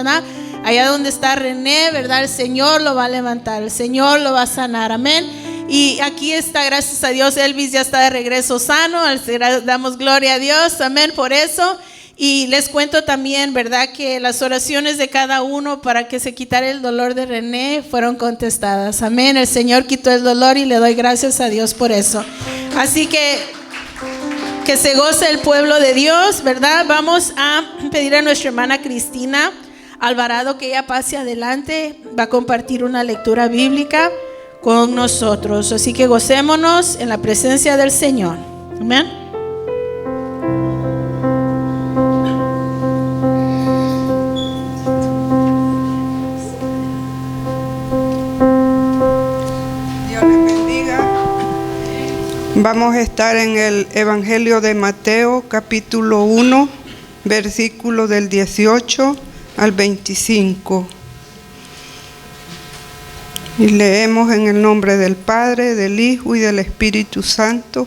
¿verdad? Allá donde está René, ¿verdad? El Señor lo va a levantar, el Señor lo va a sanar, amén. Y aquí está, gracias a Dios, Elvis ya está de regreso sano, damos gloria a Dios, amén, por eso. Y les cuento también, ¿verdad?, que las oraciones de cada uno para que se quitara el dolor de René fueron contestadas, amén. El Señor quitó el dolor y le doy gracias a Dios por eso. Así que se goce el pueblo de Dios, ¿verdad? Vamos a pedir a nuestra hermana Cristina Alvarado que ella pase adelante, va a compartir una lectura bíblica con nosotros. Así que gocémonos en la presencia del Señor. Amén. Dios les bendiga. Vamos a estar en el Evangelio de Mateo, capítulo 1, versículo del 18 al 25. Y leemos en el nombre del Padre, del Hijo y del Espíritu Santo.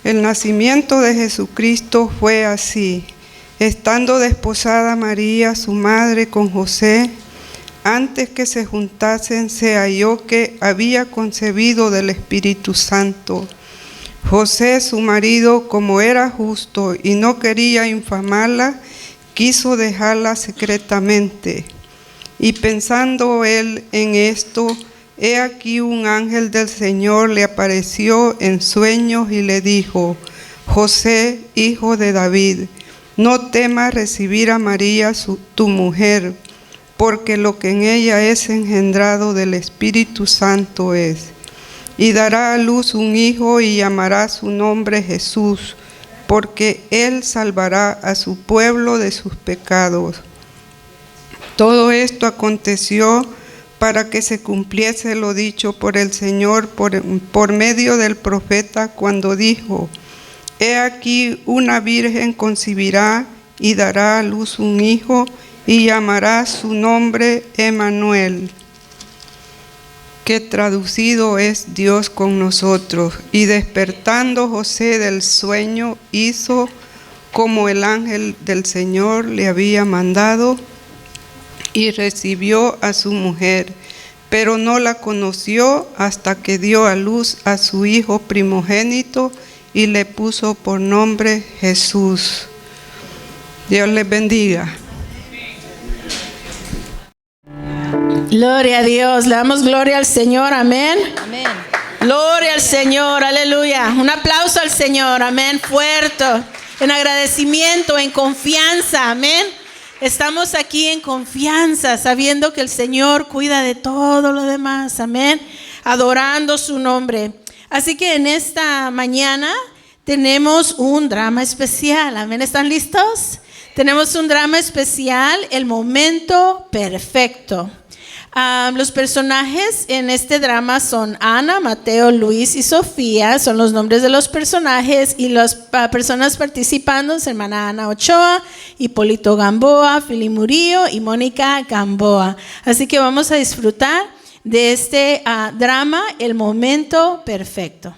El nacimiento de Jesucristo fue así. Estando desposada María, su madre, con José, antes que se juntasen, se halló que había concebido del Espíritu Santo. José, su marido, como era justo y no quería infamarla, quiso dejarla secretamente. Y pensando él en esto, he aquí un ángel del Señor le apareció en sueños y le dijo: José, hijo de David, no temas recibir a María, tu mujer, porque lo que en ella es engendrado del Espíritu Santo es. Y dará a luz un hijo y llamará su nombre Jesús, porque él salvará a su pueblo de sus pecados. Todo esto aconteció para que se cumpliese lo dicho por el Señor por medio del profeta, cuando dijo: He aquí una virgen concebirá y dará a luz un hijo y llamará su nombre Emmanuel, que traducido es Dios con nosotros. Y despertando José del sueño, hizo como el ángel del Señor le había mandado, y recibió a su mujer, pero no la conoció hasta que dio a luz a su hijo primogénito y le puso por nombre Jesús. Dios les bendiga. Gloria a Dios, le damos gloria al Señor, amén. Amén. Gloria al Señor, aleluya. Un aplauso al Señor, amén, fuerte, en agradecimiento, en confianza, amén. Estamos aquí en confianza, sabiendo que el Señor cuida de todo lo demás, amén, adorando su nombre. Así que en esta mañana tenemos un drama especial, amén. ¿Están listos? Tenemos un drama especial, el momento perfecto. Los personajes en este drama son Ana, Mateo, Luis y Sofía, son los nombres de los personajes, y las personas participando: hermana Ana Ochoa, Hipólito Gamboa, Fili Murillo y Mónica Gamboa. Así que vamos a disfrutar de este drama, el momento perfecto.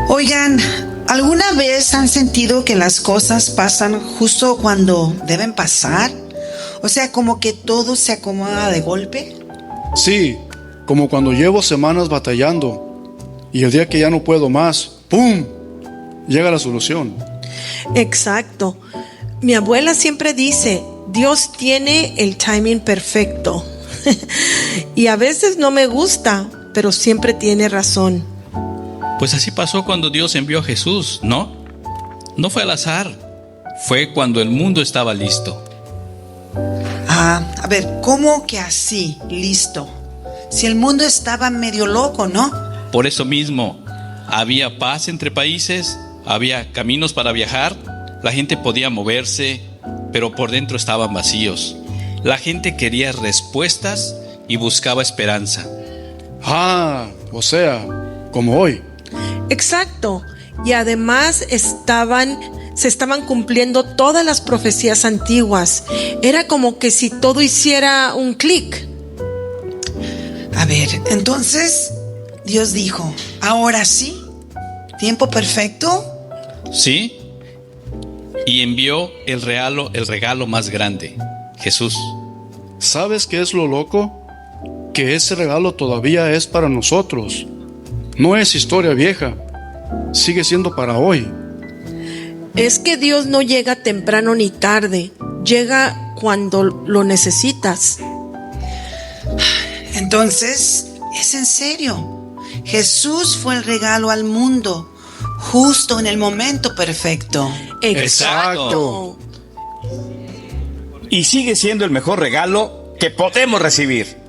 Oigan, ¿alguna vez han sentido que las cosas pasan justo cuando deben pasar? O sea, como que todo se acomoda de golpe. Sí, como cuando llevo semanas batallando y el día que ya no puedo más, ¡pum!, llega la solución. Exacto. Mi abuela siempre dice: Dios tiene el timing perfecto. Y a veces no me gusta, pero siempre tiene razón. Pues así pasó cuando Dios envió a Jesús, ¿no? No fue al azar, fue cuando el mundo estaba listo. A ver, ¿cómo que así, listo? Si el mundo estaba medio loco, ¿no? Por eso mismo, había paz entre países, había caminos para viajar, La gente podía moverse, pero por dentro estaban vacíos. La gente quería respuestas y buscaba esperanza. O sea, como hoy. Exacto. Y además se estaban cumpliendo todas las profecías antiguas. Era como que si todo hiciera un clic. A ver, entonces Dios dijo, ahora sí, tiempo perfecto. ¿Sí? Y envió el regalo más grande, Jesús. ¿Sabes qué es lo loco? Que ese regalo todavía es para nosotros. No es historia vieja. Sigue siendo para hoy. Es que Dios no llega temprano ni tarde. Llega cuando lo necesitas. Entonces, es en serio. Jesús fue el regalo al mundo, justo en el momento perfecto. Exacto. Y sigue siendo el mejor regalo que podemos recibir.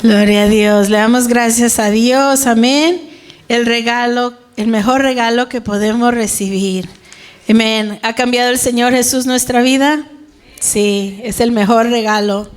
Gloria a Dios, le damos gracias a Dios, amén. El mejor regalo que podemos recibir. Amén. ¿Ha cambiado el Señor Jesús nuestra vida? Sí, es el mejor regalo.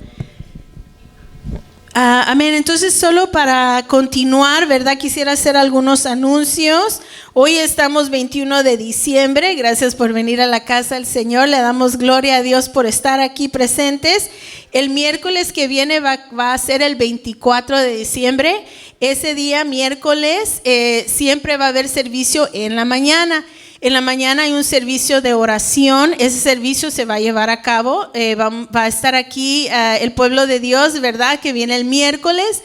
Amén. Entonces, solo para continuar, ¿verdad? Quisiera hacer algunos anuncios. Hoy estamos 21 de diciembre. Gracias por venir a la casa del Señor. Le damos gloria a Dios por estar aquí presentes. El miércoles que viene va a ser el 24 de diciembre. Ese día, miércoles, siempre va a haber servicio en la mañana. En la mañana hay un servicio de oración. Ese servicio se va a llevar a cabo. Va a estar aquí el pueblo de Dios, ¿verdad? Que viene el miércoles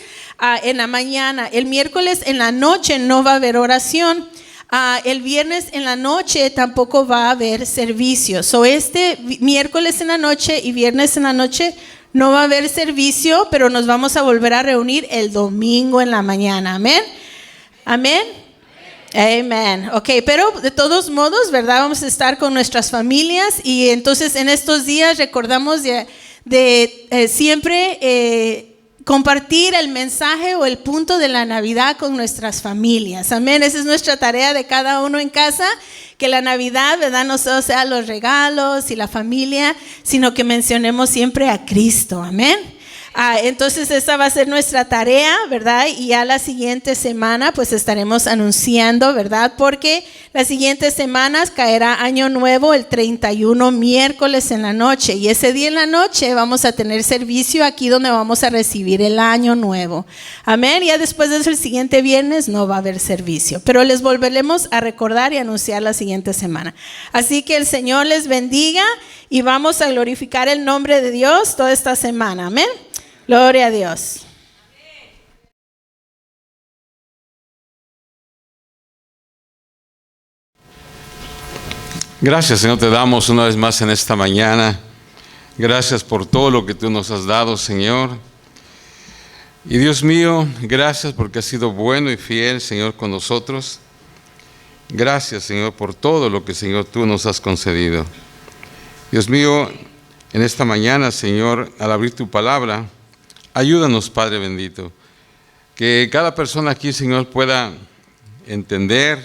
en la mañana. El miércoles en la noche no va a haber oración. El viernes en la noche tampoco va a haber servicio. So este miércoles en la noche y viernes en la noche no va a haber servicio, pero nos vamos a volver a reunir el domingo en la mañana. Amén. Amén. Amén. Ok, pero de todos modos, ¿verdad? Vamos a estar con nuestras familias y entonces en estos días recordamos de siempre compartir el mensaje o el punto de la Navidad con nuestras familias. Amén. Esa es nuestra tarea de cada uno en casa, que la Navidad, ¿verdad? No solo sea los regalos y la familia, sino que mencionemos siempre a Cristo. Amén. Entonces esa va a ser nuestra tarea, ¿verdad? Y ya la siguiente semana pues estaremos anunciando, ¿verdad? Porque las siguientes semanas caerá Año Nuevo el 31 miércoles en la noche. Y ese día en la noche vamos a tener servicio aquí donde vamos a recibir el Año Nuevo. Amén. Ya después de eso el siguiente viernes no va a haber servicio. Pero les volveremos a recordar y anunciar la siguiente semana. Así que el Señor les bendiga y vamos a glorificar el nombre de Dios toda esta semana. Amén. Gloria a Dios. Gracias, Señor, te damos una vez más en esta mañana. Gracias por todo lo que tú nos has dado, Señor. Y Dios mío, gracias porque has sido bueno y fiel, Señor, con nosotros. Gracias, Señor, por todo lo que, Señor, tú nos has concedido. Dios mío, en esta mañana, Señor, al abrir tu palabra, ayúdanos, Padre bendito, que cada persona aquí, Señor, pueda entender,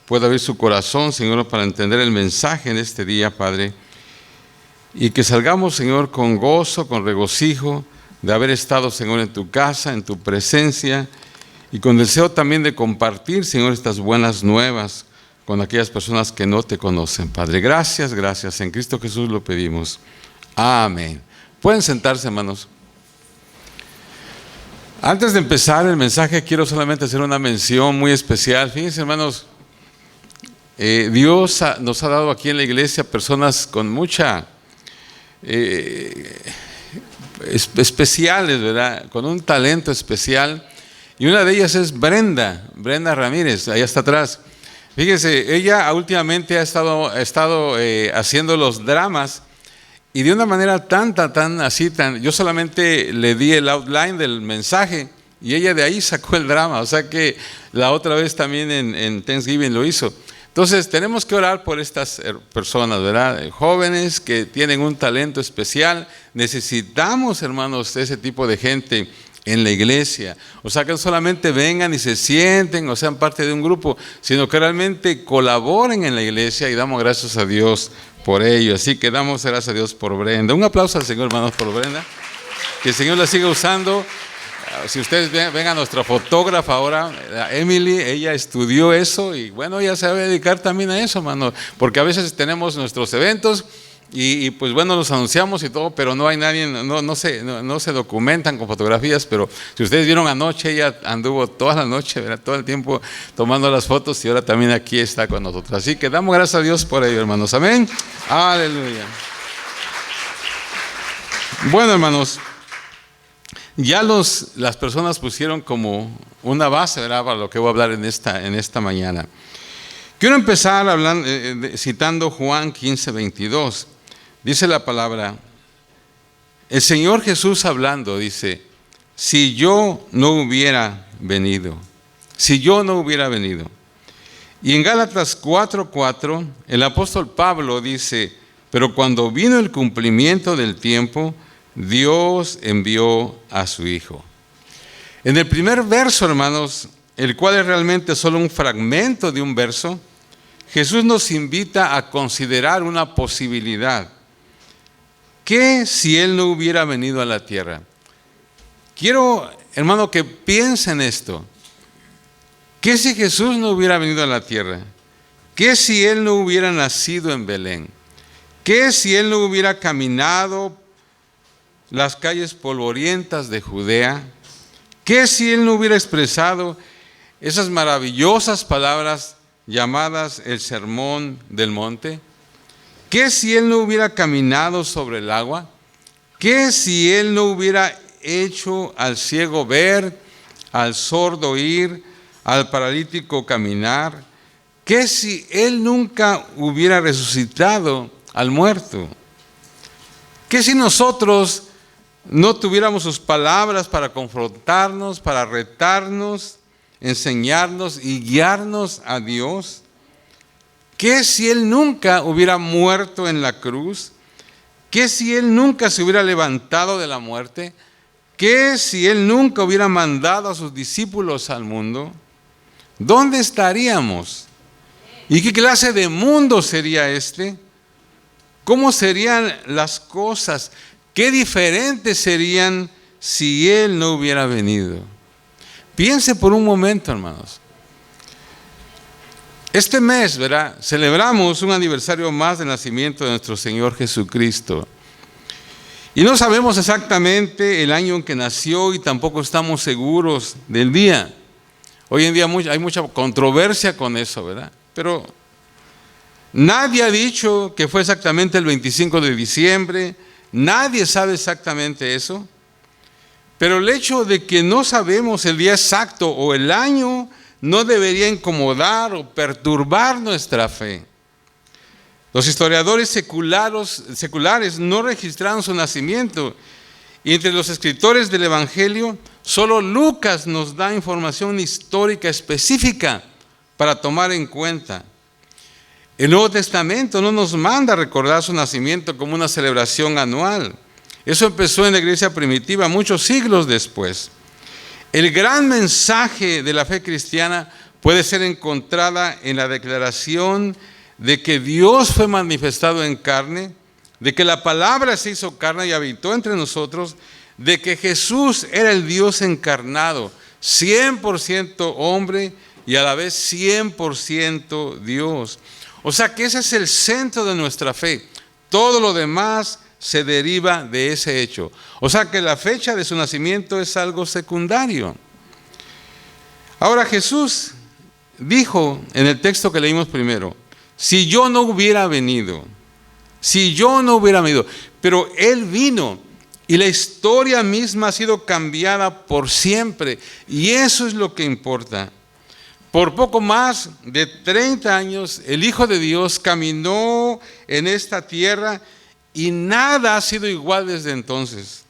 pueda abrir su corazón, Señor, para entender el mensaje en este día, Padre, y que salgamos, Señor, con gozo, con regocijo de haber estado, Señor, en tu casa, en tu presencia, y con deseo también de compartir, Señor, estas buenas nuevas con aquellas personas que no te conocen, Padre. Gracias, gracias. En Cristo Jesús lo pedimos. Amén. Pueden sentarse, hermanos. Antes de empezar el mensaje, quiero solamente hacer una mención muy especial. Fíjense, hermanos, Dios nos ha dado aquí en la iglesia personas con mucha especiales, ¿verdad? Con un talento especial. Y una de ellas es Brenda Ramírez, allá está atrás. Fíjense, ella últimamente ha estado haciendo los dramas. Y de una manera tan, yo solamente le di el outline del mensaje y ella de ahí sacó el drama. O sea que la otra vez también en Thanksgiving lo hizo. Entonces tenemos que orar por estas personas, ¿verdad? Jóvenes que tienen un talento especial. Necesitamos, hermanos, ese tipo de gente en la iglesia. O sea, que no solamente vengan y se sienten o sean parte de un grupo, sino que realmente colaboren en la iglesia, y damos gracias a Dios por ello. Así que damos gracias a Dios por Brenda. Un aplauso al Señor, hermanos, por Brenda. Que el Señor la siga usando. Si ustedes ven a nuestra fotógrafa ahora, Emily, ella estudió eso y bueno, ella se va a dedicar también a eso, hermano, porque a veces tenemos nuestros eventos y pues bueno, los anunciamos y todo, pero no hay nadie, no se documentan con fotografías. Pero si ustedes vieron anoche, ella anduvo toda la noche, ¿verdad? Todo el tiempo tomando las fotos, y ahora también aquí está con nosotros. Así que damos gracias a Dios por ello, hermanos. Amén. Aleluya. Bueno, hermanos, ya las personas pusieron como una base, ¿verdad?, para lo que voy a hablar en esta mañana. Quiero empezar citando Juan 15:22. Dice la palabra, el Señor Jesús hablando, dice, si yo no hubiera venido. Y en Gálatas 4:4, el apóstol Pablo dice, pero cuando vino el cumplimiento del tiempo, Dios envió a su Hijo. En el primer verso, hermanos, el cual es realmente solo un fragmento de un verso, Jesús nos invita a considerar una posibilidad. ¿Qué si Él no hubiera venido a la tierra? Quiero, hermano, que piensen esto. ¿Qué si Jesús no hubiera venido a la tierra? ¿Qué si Él no hubiera nacido en Belén? ¿Qué si Él no hubiera caminado las calles polvorientas de Judea? ¿Qué si Él no hubiera expresado esas maravillosas palabras llamadas el Sermón del Monte? ¿Qué si Él no hubiera caminado sobre el agua? ¿Qué si Él no hubiera hecho al ciego ver, al sordo oír, al paralítico caminar? ¿Qué si Él nunca hubiera resucitado al muerto? ¿Qué si nosotros no tuviéramos sus palabras para confrontarnos, para retarnos, enseñarnos y guiarnos a Dios? ¿Qué si Él nunca hubiera muerto en la cruz? ¿Qué si Él nunca se hubiera levantado de la muerte? ¿Qué si Él nunca hubiera mandado a sus discípulos al mundo? ¿Dónde estaríamos? ¿Y qué clase de mundo sería este? ¿Cómo serían las cosas? ¿Qué diferentes serían si Él no hubiera venido? Piense por un momento, hermanos. Este mes, ¿verdad?, celebramos un aniversario más del nacimiento de nuestro Señor Jesucristo. Y no sabemos exactamente el año en que nació y tampoco estamos seguros del día. Hoy en día hay mucha controversia con eso, ¿verdad? Pero nadie ha dicho que fue exactamente el 25 de diciembre. Nadie sabe exactamente eso. Pero el hecho de que no sabemos el día exacto o el año no debería incomodar o perturbar nuestra fe. Los historiadores seculares no registraron su nacimiento, y entre los escritores del Evangelio, solo Lucas nos da información histórica específica para tomar en cuenta. El Nuevo Testamento no nos manda a recordar su nacimiento como una celebración anual. Eso empezó en la iglesia primitiva muchos siglos después. El gran mensaje de la fe cristiana puede ser encontrada en la declaración de que Dios fue manifestado en carne, de que la palabra se hizo carne y habitó entre nosotros, de que Jesús era el Dios encarnado, 100% hombre y a la vez 100% Dios. O sea que ese es el centro de nuestra fe. Todo lo demás se deriva de ese hecho. O sea que la fecha de su nacimiento es algo secundario. Ahora Jesús dijo en el texto que leímos primero, si yo no hubiera venido, pero Él vino y la historia misma ha sido cambiada por siempre, y eso es lo que importa. Por poco más de 30 años, el Hijo de Dios caminó en esta tierra y nada ha sido igual desde entonces.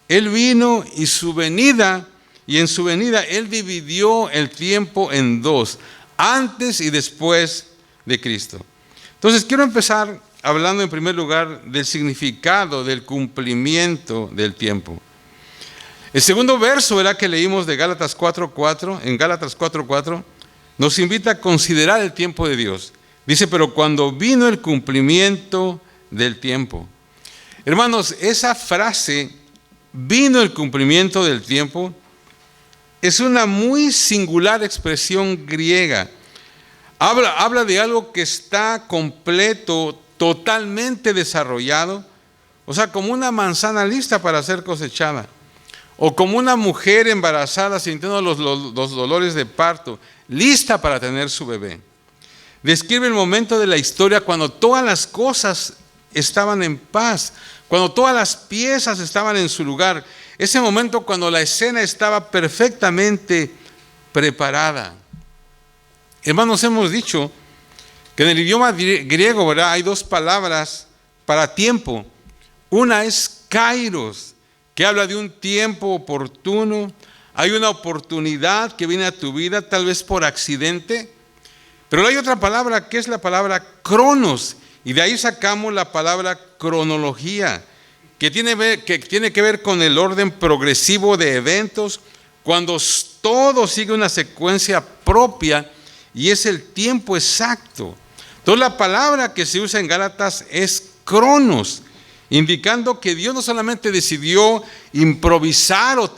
Él vino y en su venida Él dividió el tiempo en dos, antes y después de Cristo. Entonces quiero empezar hablando en primer lugar del significado del cumplimiento del tiempo. El segundo verso, ¿verdad?, que leímos de Gálatas 4:4, en Gálatas 4:4, nos invita a considerar el tiempo de Dios. Dice, pero cuando vino el cumplimiento del tiempo. Hermanos, esa frase, vino el cumplimiento del tiempo, es una muy singular expresión griega. Habla de algo que está completo, totalmente desarrollado, o sea, como una manzana lista para ser cosechada, o como una mujer embarazada sintiendo los dolores de parto, lista para tener su bebé. Describe el momento de la historia cuando todas las cosas estaban en paz, cuando todas las piezas estaban en su lugar, ese momento cuando la escena estaba perfectamente preparada. Hermanos, hemos dicho que en el idioma griego, ¿verdad?, hay dos palabras para tiempo. Una es kairos, que habla de un tiempo oportuno. Hay una oportunidad que viene a tu vida, tal vez por accidente. Pero hay otra palabra que es la palabra cronos, y de ahí sacamos la palabra cronología, que tiene que ver con el orden progresivo de eventos, cuando todo sigue una secuencia propia y es el tiempo exacto. Entonces la palabra que se usa en Gálatas es cronos, indicando que Dios no solamente decidió improvisar o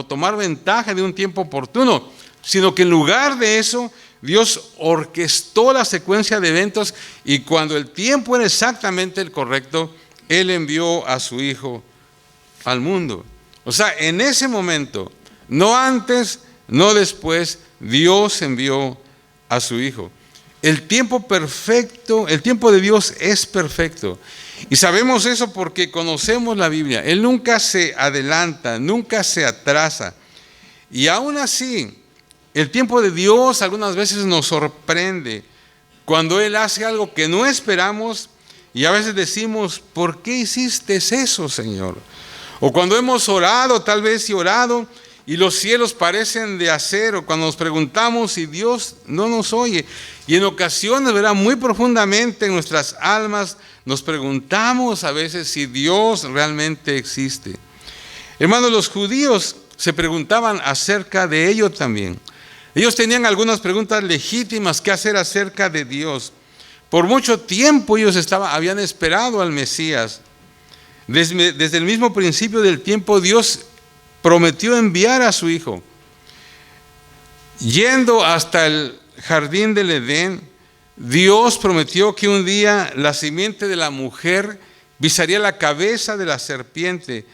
tomar ventaja de un tiempo oportuno, sino que en lugar de eso, Dios orquestó la secuencia de eventos y cuando el tiempo era exactamente el correcto, Él envió a su Hijo al mundo. O sea, en ese momento, no antes, no después, Dios envió a su Hijo. El tiempo perfecto, el tiempo de Dios es perfecto. Y sabemos eso porque conocemos la Biblia. Él nunca se adelanta, nunca se atrasa. Y aún así, el tiempo de Dios algunas veces nos sorprende cuando Él hace algo que no esperamos y a veces decimos, ¿por qué hiciste eso, Señor? O cuando hemos orado, tal vez y los cielos parecen de acero, cuando nos preguntamos si Dios no nos oye. Y en ocasiones, ¿verdad?, muy profundamente en nuestras almas nos preguntamos a veces si Dios realmente existe. Hermanos, los judíos se preguntaban acerca de ello también. Ellos tenían algunas preguntas legítimas que hacer acerca de Dios. Por mucho tiempo ellos habían esperado al Mesías. Desde el mismo principio del tiempo Dios prometió enviar a su Hijo. Yendo hasta el jardín del Edén, Dios prometió que un día la simiente de la mujer pisaría la cabeza de la serpiente,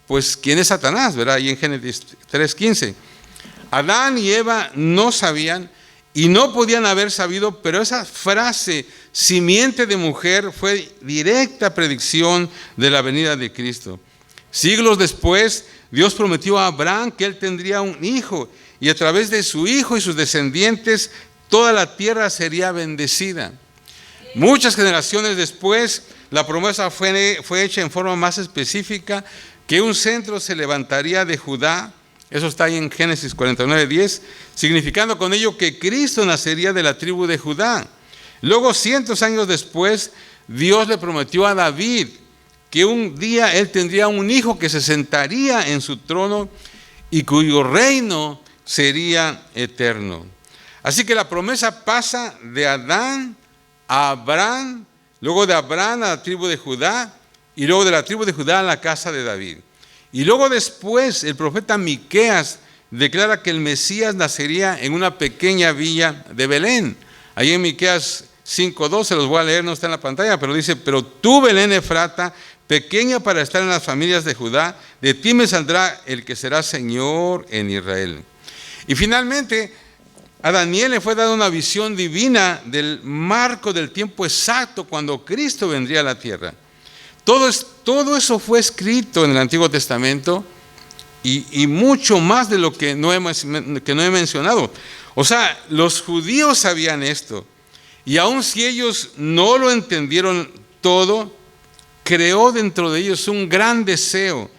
pues ¿quién es Satanás? ¿Verdad? Ahí en Génesis 3:15. Adán y Eva no sabían y no podían haber sabido, pero esa frase, simiente de mujer, fue directa predicción de la venida de Cristo. Siglos después, Dios prometió a Abraham que él tendría un hijo y a través de su hijo y sus descendientes, toda la tierra sería bendecida. Muchas generaciones después, la promesa fue hecha en forma más específica, que un centro se levantaría de Judá. Eso está ahí en Génesis 49:10, significando con ello que Cristo nacería de la tribu de Judá. Luego, cientos de años después, Dios le prometió a David que un día él tendría un hijo que se sentaría en su trono y cuyo reino sería eterno. Así que la promesa pasa de Adán a Abraham, luego de Abraham a la tribu de Judá y luego de la tribu de Judá a la casa de David. Y luego después el profeta Miqueas declara que el Mesías nacería en una pequeña villa de Belén. Ahí en Miqueas 5:2, se los voy a leer, no está en la pantalla, pero dice, pero tú, Belén Efrata, pequeña para estar en las familias de Judá, de ti me saldrá el que será Señor en Israel. Y finalmente, a Daniel le fue dada una visión divina del marco del tiempo exacto cuando Cristo vendría a la tierra. Todo eso fue escrito en el Antiguo Testamento y mucho más de lo que no he mencionado. O sea, los judíos sabían esto y aun si ellos no lo entendieron todo, creó dentro de ellos un gran deseo,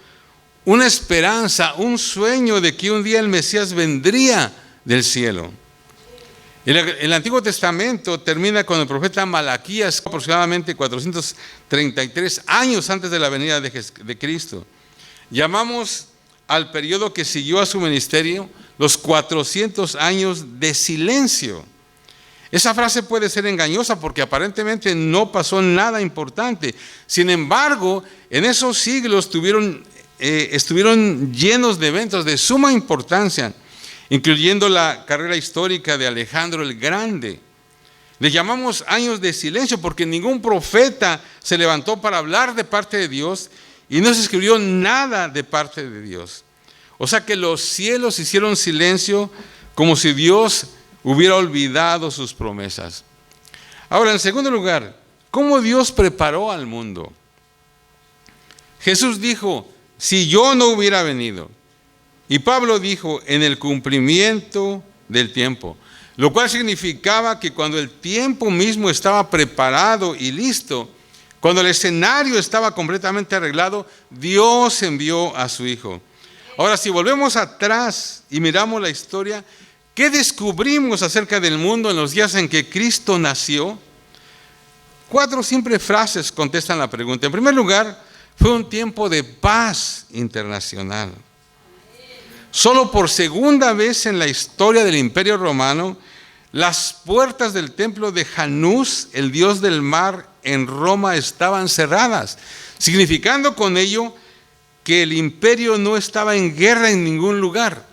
una esperanza, un sueño de que un día el Mesías vendría del cielo. El Antiguo Testamento termina con el profeta Malaquías, aproximadamente 433 años antes de la venida de Cristo. Llamamos al periodo que siguió a su ministerio los 400 años de silencio. Esa frase puede ser engañosa porque aparentemente no pasó nada importante. Sin embargo, en esos siglos estuvieron llenos de eventos de suma importancia, incluyendo la carrera histórica de Alejandro el Grande. Le llamamos años de silencio porque ningún profeta se levantó para hablar de parte de Dios y no se escribió nada de parte de Dios. O sea que los cielos hicieron silencio como si Dios hubiera olvidado sus promesas. Ahora, en segundo lugar, ¿cómo Dios preparó al mundo? Jesús dijo, si yo no hubiera venido. Y Pablo dijo, en el cumplimiento del tiempo, lo cual significaba que cuando el tiempo mismo estaba preparado y listo, cuando el escenario estaba completamente arreglado, Dios envió a su Hijo. Ahora, si volvemos atrás y miramos la historia, ¿qué descubrimos acerca del mundo en los días en que Cristo nació? 4 simples frases contestan la pregunta. En primer lugar, fue un tiempo de paz internacional. Solo por segunda vez en la historia del Imperio Romano, las puertas del templo de Janus, el dios del mar, en Roma estaban cerradas, significando con ello que el imperio no estaba en guerra en ningún lugar.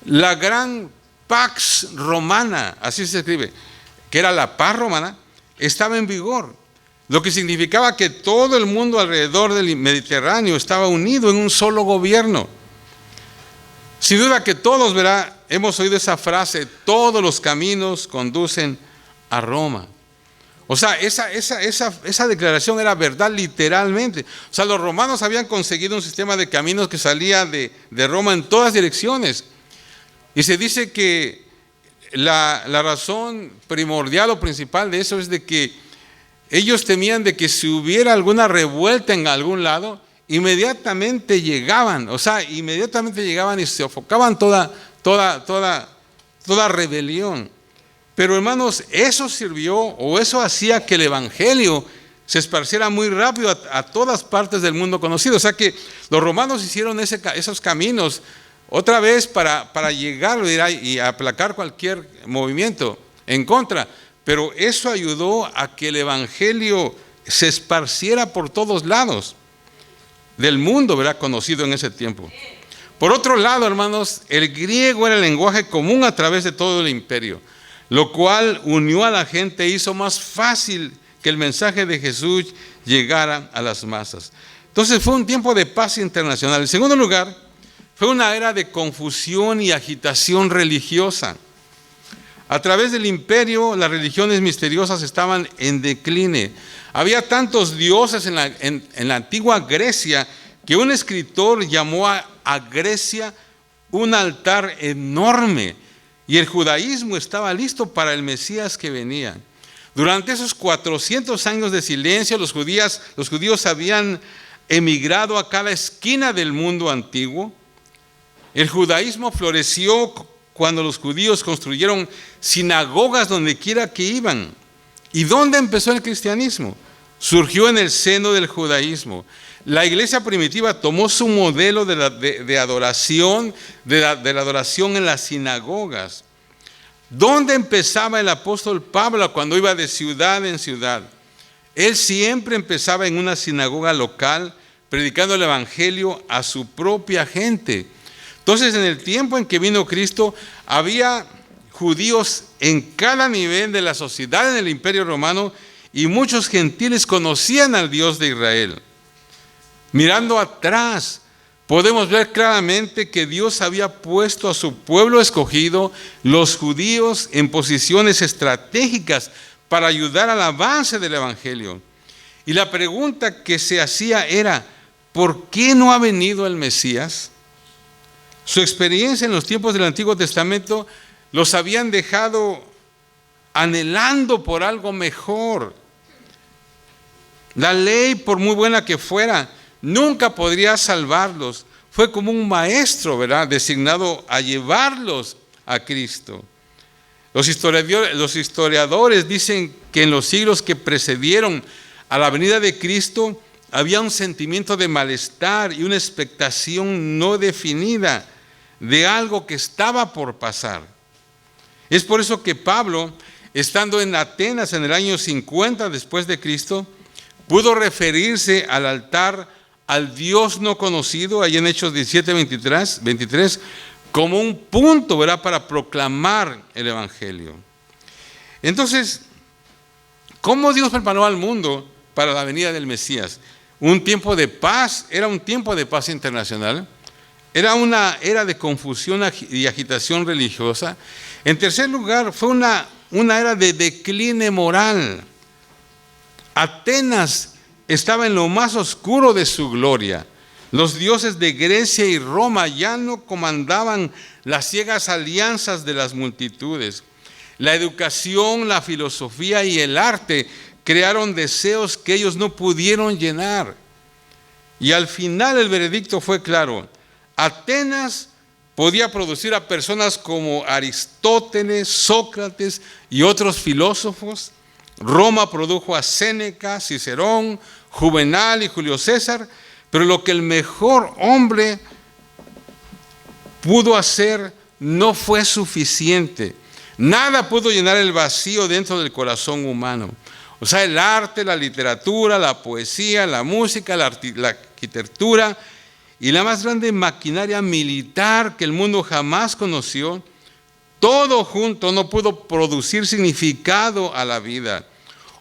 La gran Pax Romana, así se escribe, que era la paz romana, estaba en vigor, lo que significaba que todo el mundo alrededor del Mediterráneo estaba unido en un solo gobierno. Sin duda que todos, hemos oído esa frase, todos los caminos conducen a Roma. O sea, esa declaración era verdad literalmente. O sea, los romanos habían conseguido un sistema de caminos que salía de Roma en todas direcciones. Y se dice que la razón primordial o principal de eso es de que ellos temían de que si hubiera alguna revuelta en algún lado, inmediatamente llegaban y se sofocaban toda rebelión. Pero hermanos, eso sirvió o eso hacía que el evangelio se esparciera muy rápido a todas partes del mundo conocido. O sea que los romanos hicieron esos caminos otra vez para llegar y aplacar cualquier movimiento en contra. Pero eso ayudó a que el evangelio se esparciera por todos lados del mundo, conocido en ese tiempo. Por otro lado, hermanos, el griego era el lenguaje común a través de todo el imperio, lo cual unió a la gente e hizo más fácil que el mensaje de Jesús llegara a las masas. Entonces fue un tiempo de paz internacional. En segundo lugar, fue una era de confusión y agitación religiosa. A través del imperio, las religiones misteriosas estaban en decline. Había tantos dioses en la antigua Grecia que un escritor llamó a Grecia un altar enorme, y el judaísmo estaba listo para el Mesías que venía. Durante esos 400 años de silencio, los judíos habían emigrado a cada esquina del mundo antiguo. El judaísmo floreció cuando los judíos construyeron sinagogas donde quiera que iban. ¿Y dónde empezó el cristianismo? Surgió en el seno del judaísmo. La iglesia primitiva tomó su modelo de la adoración en las sinagogas. ¿Dónde empezaba el apóstol Pablo cuando iba de ciudad en ciudad? Él siempre empezaba en una sinagoga local, predicando el evangelio a su propia gente. Entonces, en el tiempo en que vino Cristo, había judíos en cada nivel de la sociedad en el Imperio Romano, y muchos gentiles conocían al Dios de Israel. Mirando atrás, podemos ver claramente que Dios había puesto a su pueblo escogido, los judíos, en posiciones estratégicas para ayudar al avance del evangelio. Y la pregunta que se hacía era, ¿por qué no ha venido el Mesías? Su experiencia en los tiempos del Antiguo Testamento los habían dejado anhelando por algo mejor. La ley, por muy buena que fuera, nunca podría salvarlos. Fue como un maestro, designado a llevarlos a Cristo. Los historiadores dicen que en los siglos que precedieron a la venida de Cristo había un sentimiento de malestar y una expectación no definida de algo que estaba por pasar. Es por eso que Pablo, estando en Atenas en el año 50 después de Cristo, pudo referirse al altar al Dios no conocido, ahí en Hechos 17:23, como un punto, ¿verdad?, para proclamar el Evangelio. Entonces, ¿cómo Dios preparó al mundo para la venida del Mesías? Un tiempo de paz, era un tiempo de paz internacional, era una era de confusión y agitación religiosa. En tercer lugar, fue una era de decline moral. Atenas estaba en lo más oscuro de su gloria. Los dioses de Grecia y Roma ya no comandaban las ciegas alianzas de las multitudes. La educación, la filosofía y el arte crearon deseos que ellos no pudieron llenar. Y al final el veredicto fue claro. Atenas podía producir a personas como Aristóteles, Sócrates y otros filósofos. Roma produjo a Séneca, Cicerón, Juvenal y Julio César, pero lo que el mejor hombre pudo hacer no fue suficiente. Nada pudo llenar el vacío dentro del corazón humano. O sea, el arte, la literatura, la poesía, la música, la arquitectura y la más grande maquinaria militar que el mundo jamás conoció, todo junto no pudo producir significado a la vida,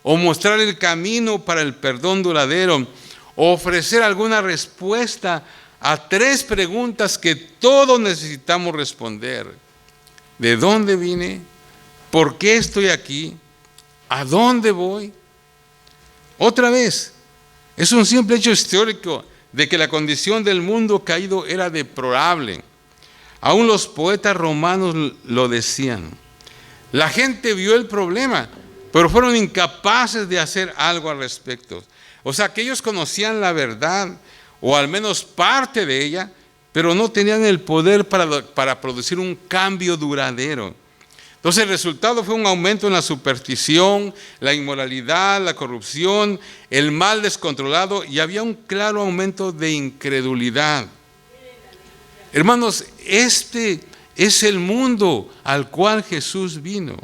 o mostrar el camino para el perdón duradero, o ofrecer alguna respuesta a 3 preguntas que todos necesitamos responder. ¿De dónde vine? ¿Por qué estoy aquí? ¿A dónde voy? Otra vez, es un simple hecho histórico de que la condición del mundo caído era deplorable. Aún los poetas romanos lo decían. La gente vio el problema, pero fueron incapaces de hacer algo al respecto. O sea, que ellos conocían la verdad, o al menos parte de ella, pero no tenían el poder para producir un cambio duradero. Entonces el resultado fue un aumento en la superstición, la inmoralidad, la corrupción, el mal descontrolado, y había un claro aumento de incredulidad. Hermanos, este es el mundo al cual Jesús vino.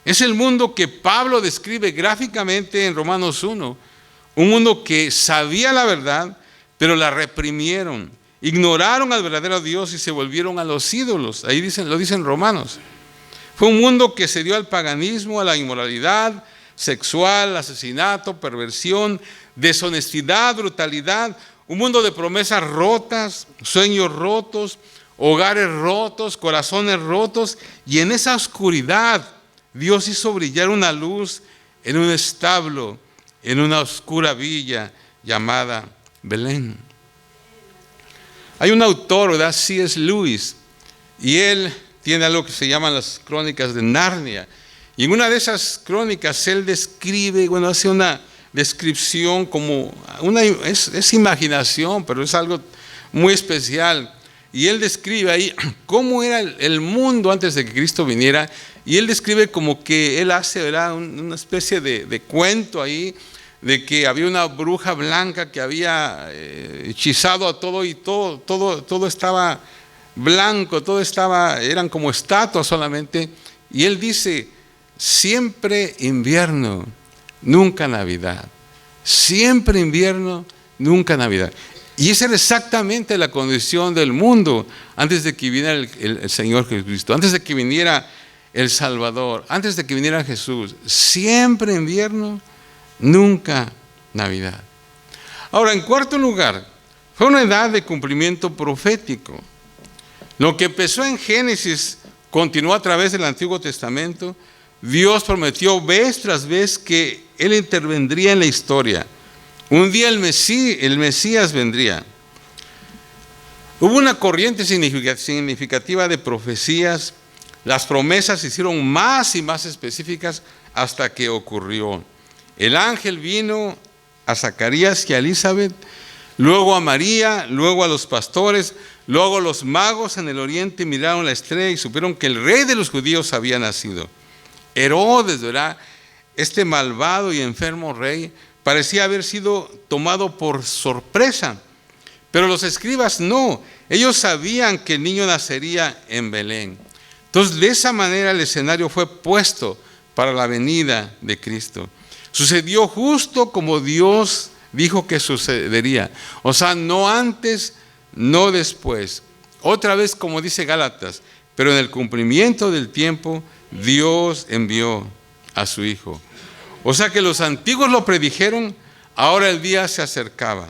Es el mundo que Pablo describe gráficamente en Romanos 1. Un mundo que sabía la verdad, pero la reprimieron. Ignoraron al verdadero Dios y se volvieron a los ídolos. Ahí lo dicen Romanos. Fue un mundo que se dio al paganismo, a la inmoralidad sexual, asesinato, perversión, deshonestidad, brutalidad. Un mundo de promesas rotas, sueños rotos, hogares rotos, corazones rotos. Y en esa oscuridad Dios hizo brillar una luz en un establo, en una oscura villa llamada Belén. Hay un autor, ¿verdad?, C.S. Lewis, y él tiene algo que se llaman las crónicas de Narnia. Y en una de esas crónicas él describe, hace una descripción como, es imaginación, pero es algo muy especial. Y él describe ahí cómo era el mundo antes de que Cristo viniera. Y él describe como que él hace, ¿verdad?, una especie de cuento ahí, de que había una bruja blanca que había hechizado a todo, y todo estaba blanco, eran como estatuas solamente. Y él dice, siempre invierno, nunca Navidad. Siempre invierno, nunca Navidad. Y esa era exactamente la condición del mundo antes de que viniera el Señor Jesucristo, antes de que viniera el Salvador, antes de que viniera Jesús. Siempre invierno, nunca Navidad. Ahora, en cuarto lugar, fue una edad de cumplimiento profético. Lo que empezó en Génesis continuó a través del Antiguo Testamento. Dios prometió vez tras vez que Él intervendría en la historia. Un día el Mesías vendría. Hubo una corriente significativa de profecías. Las promesas se hicieron más y más específicas hasta que ocurrió. El ángel vino a Zacarías y a Elizabeth, luego a María, luego a los pastores, Luego los magos en el oriente miraron la estrella y supieron que el rey de los judíos había nacido. Herodes, ¿verdad? Este malvado y enfermo rey parecía haber sido tomado por sorpresa. Pero los escribas no. Ellos sabían que el niño nacería en Belén. Entonces, de esa manera el escenario fue puesto para la venida de Cristo. Sucedió justo como Dios dijo que sucedería. O sea, no antes, no después. Otra vez, como dice Gálatas, pero en el cumplimiento del tiempo, Dios envió a su Hijo. O sea que los antiguos lo predijeron, ahora el día se acercaba.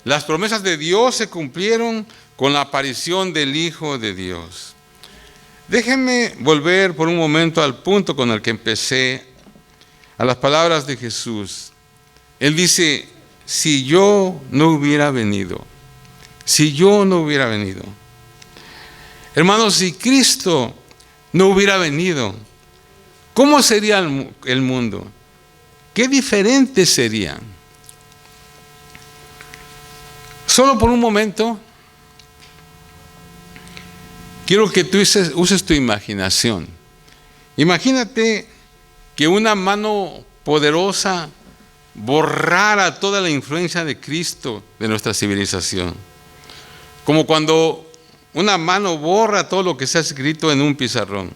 Las promesas de Dios se cumplieron con la aparición del Hijo de Dios. Déjenme volver por un momento al punto con el que empecé, a las palabras de Jesús. Él dice, si yo no hubiera venido, si yo no hubiera venido. Hermanos, si Cristo no hubiera venido, ¿cómo sería el mundo? ¿Qué diferente sería? Solo por un momento, quiero que tú uses tu imaginación. Imagínate que una mano poderosa borrara toda la influencia de Cristo de nuestra civilización. Como cuando una mano borra todo lo que se ha escrito en un pizarrón.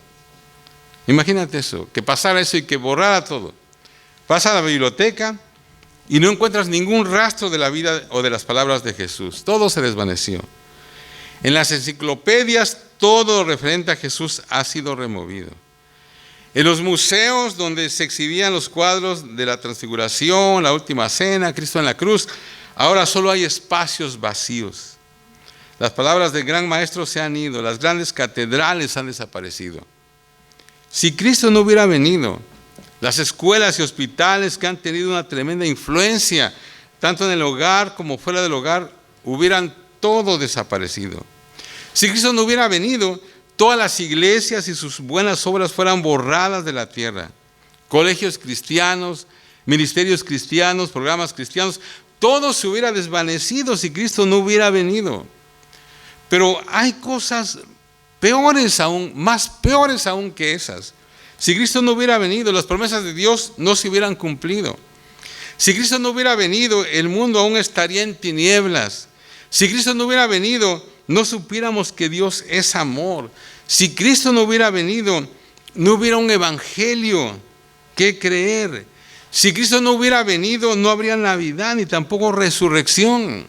Imagínate eso, que pasara eso y que borrara todo. Vas a la biblioteca y no encuentras ningún rastro de la vida o de las palabras de Jesús. Todo se desvaneció. En las enciclopedias, todo lo referente a Jesús ha sido removido. En los museos donde se exhibían los cuadros de la Transfiguración, la Última Cena, Cristo en la cruz, ahora solo hay espacios vacíos. Las palabras del gran maestro se han ido, las grandes catedrales han desaparecido. Si Cristo no hubiera venido, las escuelas y hospitales que han tenido una tremenda influencia, tanto en el hogar como fuera del hogar, hubieran todo desaparecido. Si Cristo no hubiera venido, todas las iglesias y sus buenas obras fueran borradas de la tierra. Colegios cristianos, ministerios cristianos, programas cristianos, todo se hubiera desvanecido si Cristo no hubiera venido. Pero hay cosas peores aún, más peores aún que esas. Si Cristo no hubiera venido, las promesas de Dios no se hubieran cumplido. Si Cristo no hubiera venido, el mundo aún estaría en tinieblas. Si Cristo no hubiera venido, no supiéramos que Dios es amor. Si Cristo no hubiera venido, no hubiera un evangelio que creer. Si Cristo no hubiera venido, no habría Navidad ni tampoco resurrección.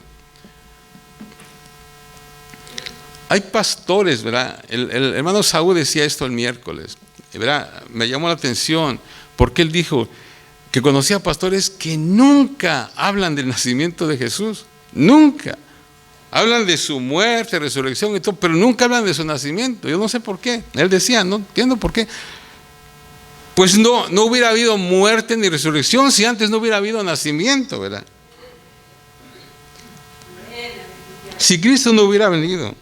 Hay pastores, ¿verdad? El hermano Saúl decía esto el miércoles, ¿verdad? Me llamó la atención porque él dijo que conocía pastores que nunca hablan del nacimiento de Jesús, nunca. Hablan de su muerte, resurrección y todo, pero nunca hablan de su nacimiento. Yo no sé por qué. Él decía, no entiendo por qué. Pues no hubiera habido muerte ni resurrección si antes no hubiera habido nacimiento, ¿verdad? Si Cristo no hubiera venido,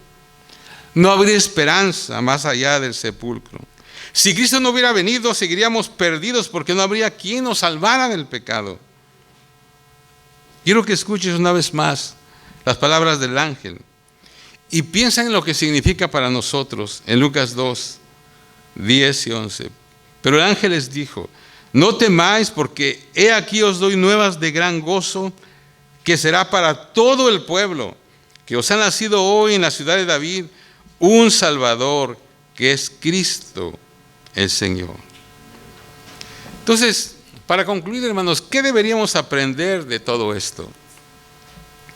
no habría esperanza más allá del sepulcro. Si Cristo no hubiera venido, seguiríamos perdidos porque no habría quien nos salvara del pecado. Quiero que escuches una vez más las palabras del ángel y piensa en lo que significa para nosotros en Lucas 2, 10 y 11. Pero el ángel les dijo, no temáis porque he aquí os doy nuevas de gran gozo que será para todo el pueblo, que os ha nacido hoy en la ciudad de David un Salvador que es Cristo el Señor. Entonces, para concluir, hermanos, ¿qué deberíamos aprender de todo esto?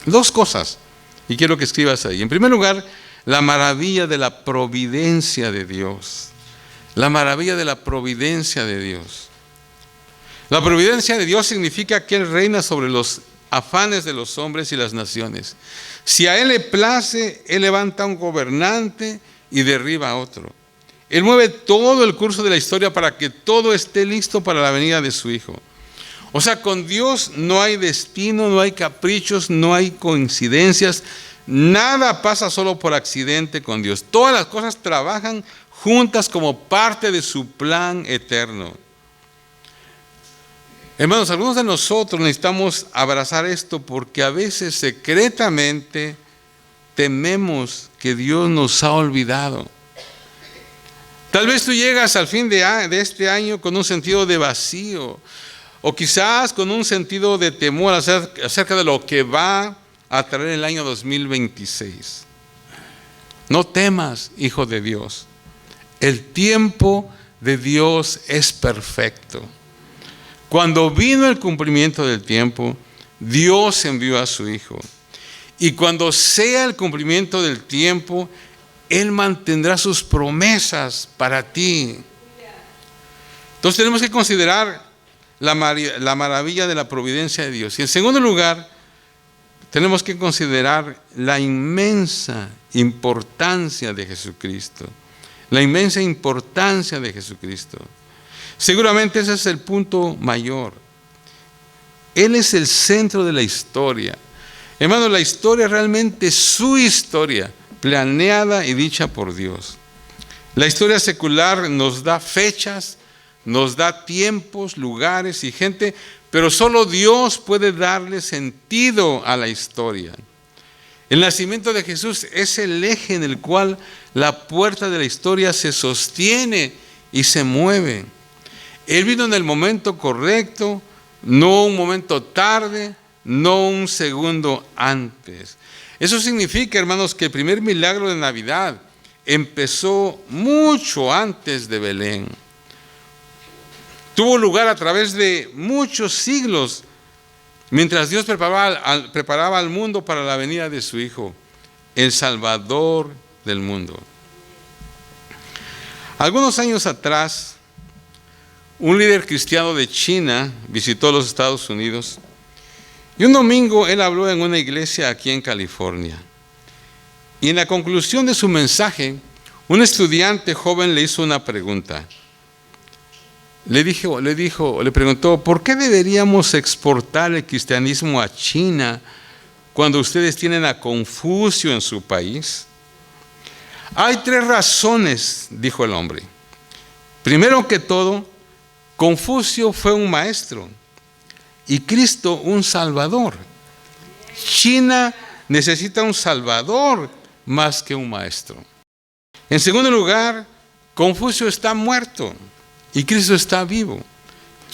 Dos cosas, y quiero que escribas ahí. En primer lugar, la maravilla de la providencia de Dios. La maravilla de la providencia de Dios. La providencia de Dios significa que Él reina sobre los afanes de los hombres y las naciones. Si a Él le place, Él levanta a un gobernante y derriba a otro. Él mueve todo el curso de la historia para que todo esté listo para la venida de su Hijo. O sea, con Dios no hay destino, no hay caprichos, no hay coincidencias. Nada pasa solo por accidente con Dios. Todas las cosas trabajan juntas como parte de su plan eterno. Hermanos, algunos de nosotros necesitamos abrazar esto porque a veces secretamente tememos que Dios nos ha olvidado. Tal vez tú llegas al fin de este año con un sentido de vacío, o quizás con un sentido de temor acerca de lo que va a traer el año 2026. No temas, hijo de Dios. El tiempo de Dios es perfecto. Cuando vino el cumplimiento del tiempo, Dios envió a su Hijo. Y cuando sea el cumplimiento del tiempo, Él mantendrá sus promesas para ti. Entonces tenemos que considerar la maravilla de la providencia de Dios. Y en segundo lugar, tenemos que considerar la inmensa importancia de Jesucristo. La inmensa importancia de Jesucristo. Seguramente ese es el punto mayor. Él es el centro de la historia. Hermano, la historia realmente es su historia, planeada y dicha por Dios. La historia secular nos da fechas, nos da tiempos, lugares y gente, pero solo Dios puede darle sentido a la historia. El nacimiento de Jesús es el eje en el cual la puerta de la historia se sostiene y se mueve. Él vino en el momento correcto, no un momento tarde, no un segundo antes. Eso significa, hermanos, que el primer milagro de Navidad empezó mucho antes de Belén. Tuvo lugar a través de muchos siglos, mientras Dios preparaba al mundo para la venida de su Hijo, el Salvador del mundo. Algunos años atrás, un líder cristiano de China visitó los Estados Unidos y un domingo él habló en una iglesia aquí en California. Y en la conclusión de su mensaje, un estudiante joven le hizo una pregunta. Le preguntó, ¿por qué deberíamos exportar el cristianismo a China cuando ustedes tienen a Confucio en su país? Hay 3 razones, dijo el hombre. Primero que todo, Confucio fue un maestro y Cristo un salvador. China necesita un salvador más que un maestro. En segundo lugar, Confucio está muerto y Cristo está vivo.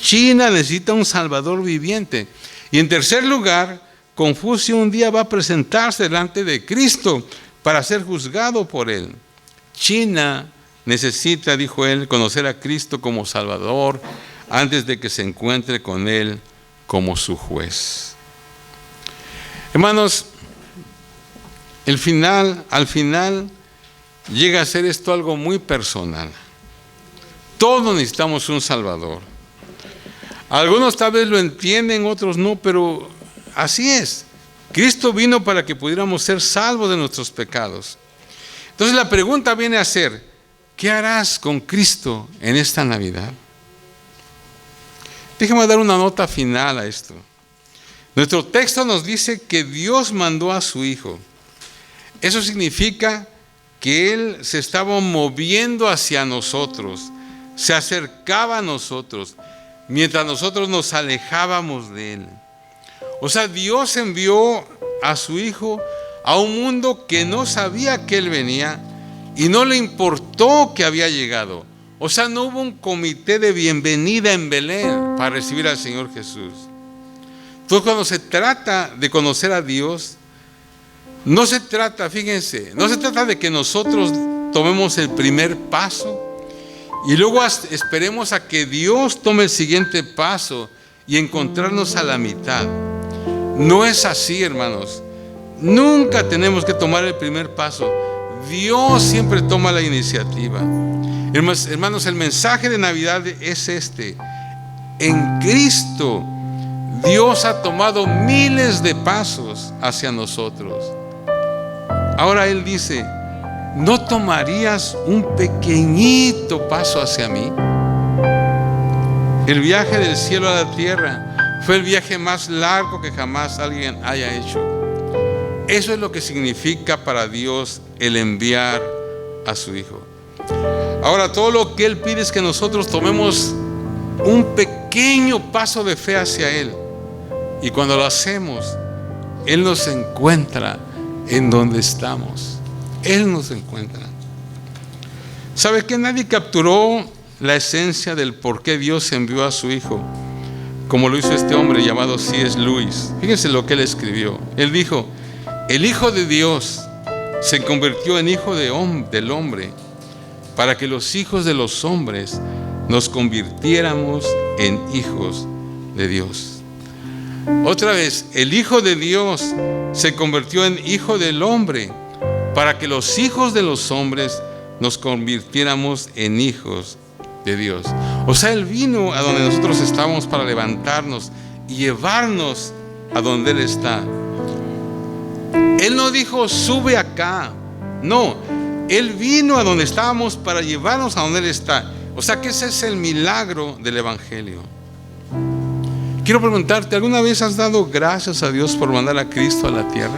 China necesita un salvador viviente. Y en tercer lugar, Confucio un día va a presentarse delante de Cristo para ser juzgado por él. China necesita, dijo él, conocer a Cristo como Salvador antes de que se encuentre con Él como su juez. Hermanos, al final llega a ser esto algo muy personal. Todos necesitamos un Salvador. Algunos tal vez lo entienden, otros no, pero así es. Cristo vino para que pudiéramos ser salvos de nuestros pecados. Entonces la pregunta viene a ser, ¿qué harás con Cristo en esta Navidad? Déjame dar una nota final a esto. Nuestro texto nos dice que Dios mandó a su Hijo. Eso significa que Él se estaba moviendo hacia nosotros, se acercaba a nosotros, mientras nosotros nos alejábamos de Él. O sea, Dios envió a su Hijo a un mundo que no sabía que Él venía y no le importó que había llegado. O sea, no hubo un comité de bienvenida en Belén para recibir al Señor Jesús. Entonces, cuando se trata de conocer a Dios, no se trata, fíjense, no se trata de que nosotros tomemos el primer paso y luego esperemos a que Dios tome el siguiente paso y encontrarnos a la mitad. No es así, hermanos. Nunca tenemos que tomar el primer paso. Dios siempre toma la iniciativa. Hermanos, el mensaje de Navidad es este. En Cristo, Dios ha tomado miles de pasos hacia nosotros. Ahora Él dice, ¿no tomarías un pequeñito paso hacia mí? El viaje del cielo a la tierra fue el viaje más largo que jamás alguien haya hecho. Eso es lo que significa para Dios el enviar a su Hijo. Ahora, todo lo que Él pide es que nosotros tomemos un pequeño paso de fe hacia Él. Y cuando lo hacemos, Él nos encuentra en donde estamos. Él nos encuentra. ¿Sabe que nadie capturó la esencia del por qué Dios envió a su Hijo, como lo hizo este hombre llamado C.S. Lewis? Fíjense lo que él escribió. Él dijo: el Hijo de Dios se convirtió en Hijo del hombre para que los hijos de los hombres nos convirtiéramos en hijos de Dios. Otra vez, el Hijo de Dios se convirtió en Hijo del hombre para que los hijos de los hombres nos convirtiéramos en hijos de Dios. O sea, Él vino a donde nosotros estamos para levantarnos y llevarnos a donde Él está. Él no dijo: sube acá. No, Él vino a donde estábamos para llevarnos a donde Él está. O sea que ese es el milagro del Evangelio. Quiero preguntarte, ¿alguna vez has dado gracias a Dios por mandar a Cristo a la tierra?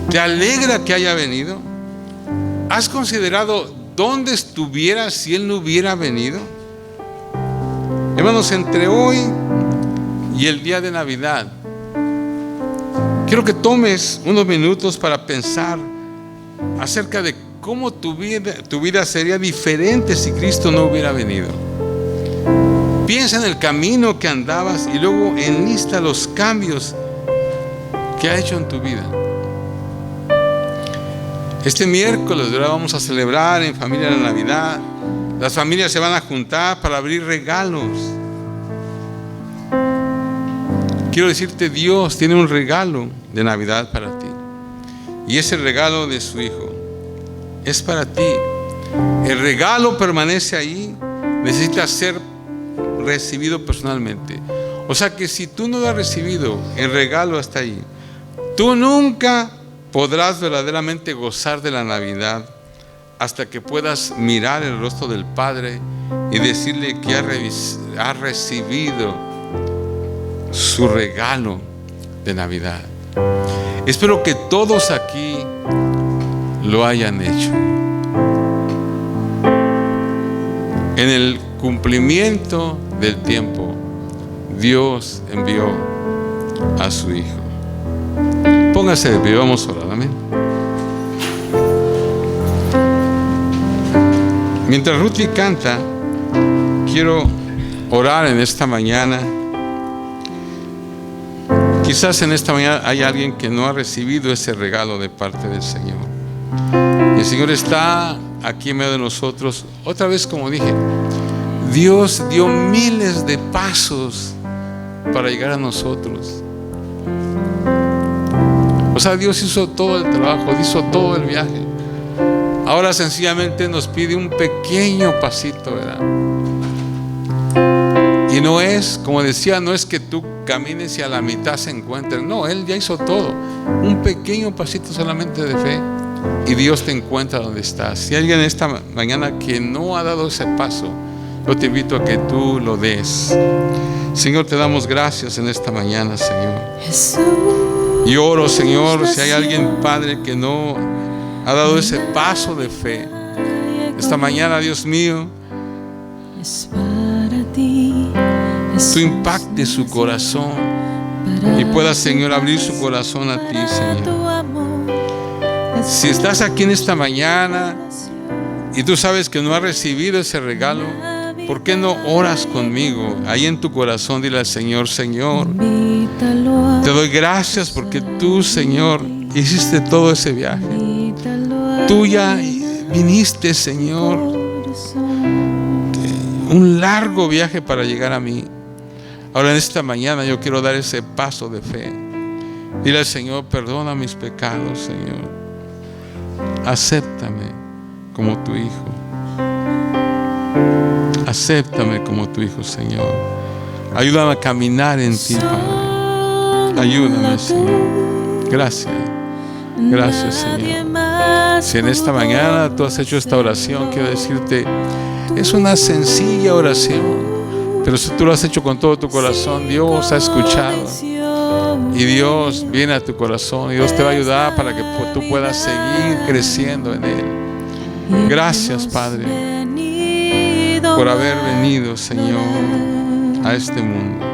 ¿Te alegra que haya venido? ¿Has considerado dónde estuviera si Él no hubiera venido? Hermanos, entre hoy y el día de Navidad, quiero que tomes unos minutos para pensar acerca de cómo tu vida sería diferente si Cristo no hubiera venido. Piensa en el camino que andabas y luego enlista los cambios que ha hecho en tu vida. Este miércoles ahora vamos a celebrar en familia la Navidad. Las familias se van a juntar para abrir regalos. Quiero decirte, Dios tiene un regalo de Navidad para ti. Y ese regalo de su Hijo es para ti. El regalo permanece ahí. Necesita ser recibido personalmente. O sea que si tú no lo has recibido, el regalo está ahí. Tú nunca podrás verdaderamente gozar de la Navidad hasta que puedas mirar el rostro del Padre y decirle que has recibido su regalo de Navidad. Espero que todos aquí lo hayan hecho. En el cumplimiento del tiempo, Dios envió a su Hijo. Póngase de pie, vamos a orar, amén. Mientras Ruthie canta, quiero orar en esta mañana. Quizás en esta mañana hay alguien que no ha recibido ese regalo de parte del Señor. Y el Señor está aquí en medio de nosotros. Otra vez, como dije, Dios dio miles de pasos para llegar a nosotros. O sea, Dios hizo todo el trabajo, hizo todo el viaje. Ahora sencillamente nos pide un pequeño pasito, ¿verdad? Y no es, como decía, no es que tú camines y a la mitad se encuentren. No, Él ya hizo todo. Un pequeño pasito solamente de fe y Dios te encuentra donde estás. Si hay alguien esta mañana que no ha dado ese paso, yo te invito a que tú lo des. Señor, te damos gracias en esta mañana, Señor. Y oro, Señor, si hay alguien, Padre, que no ha dado ese paso de fe esta mañana, Dios mío, tú impactes su corazón y puedas, Señor, abrir su corazón a ti, Señor. Si estás aquí en esta mañana y tú sabes que no has recibido ese regalo, ¿por qué no oras conmigo? Ahí en tu corazón dile al Señor: Señor, te doy gracias porque tú, Señor, hiciste todo ese viaje. Tú ya viniste, Señor, un largo viaje para llegar a mí. Ahora en esta mañana yo quiero dar ese paso de fe. Dile al Señor: perdona mis pecados, Señor. Acéptame como tu Hijo. Acéptame como tu Hijo, Señor. Ayúdame a caminar en ti, Padre. Ayúdame, Señor. Gracias. Gracias, Señor. Si en esta mañana tú has hecho esta oración, quiero decirte, es una sencilla oración, pero si tú lo has hecho con todo tu corazón, Dios ha escuchado y Dios viene a tu corazón y Dios te va a ayudar para que tú puedas seguir creciendo en Él. Gracias, Padre, por haber venido, Señor, a este mundo.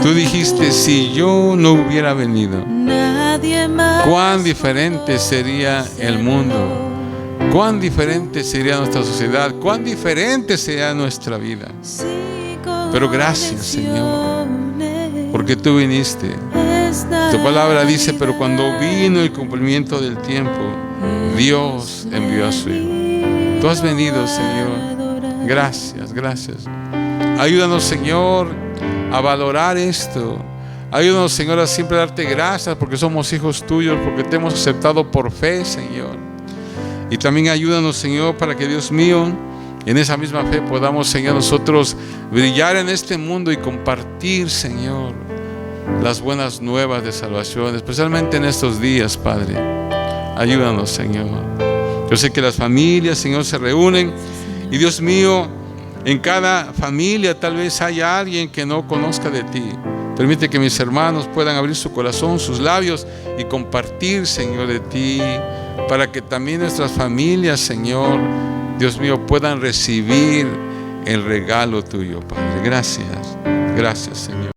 Tú Tú dijiste, si yo no hubiera venido, cuán diferente sería el mundo, cuán diferente sería nuestra sociedad, cuán diferente sería nuestra vida. Pero gracias, Señor, porque tú viniste. Tu palabra dice, pero cuando vino el cumplimiento del tiempo, Dios envió a su Hijo. Tú has venido, Señor. Gracias, gracias. Ayúdanos, Señor, a valorar esto. Ayúdanos, Señor, a siempre darte gracias porque somos hijos tuyos, porque te hemos aceptado por fe, Señor. Y también ayúdanos, Señor, para que, Dios mío, en esa misma fe podamos, Señor, nosotros brillar en este mundo y compartir, Señor, las buenas nuevas de salvación, especialmente en estos días, Padre. Ayúdanos, Señor. Yo sé que las familias, Señor, se reúnen y, Dios mío, en cada familia tal vez haya alguien que no conozca de ti. Permite que mis hermanos puedan abrir su corazón, sus labios y compartir, Señor, de ti, para que también nuestras familias, Señor, Dios mío, puedan recibir el regalo tuyo, Padre. Gracias, gracias, Señor.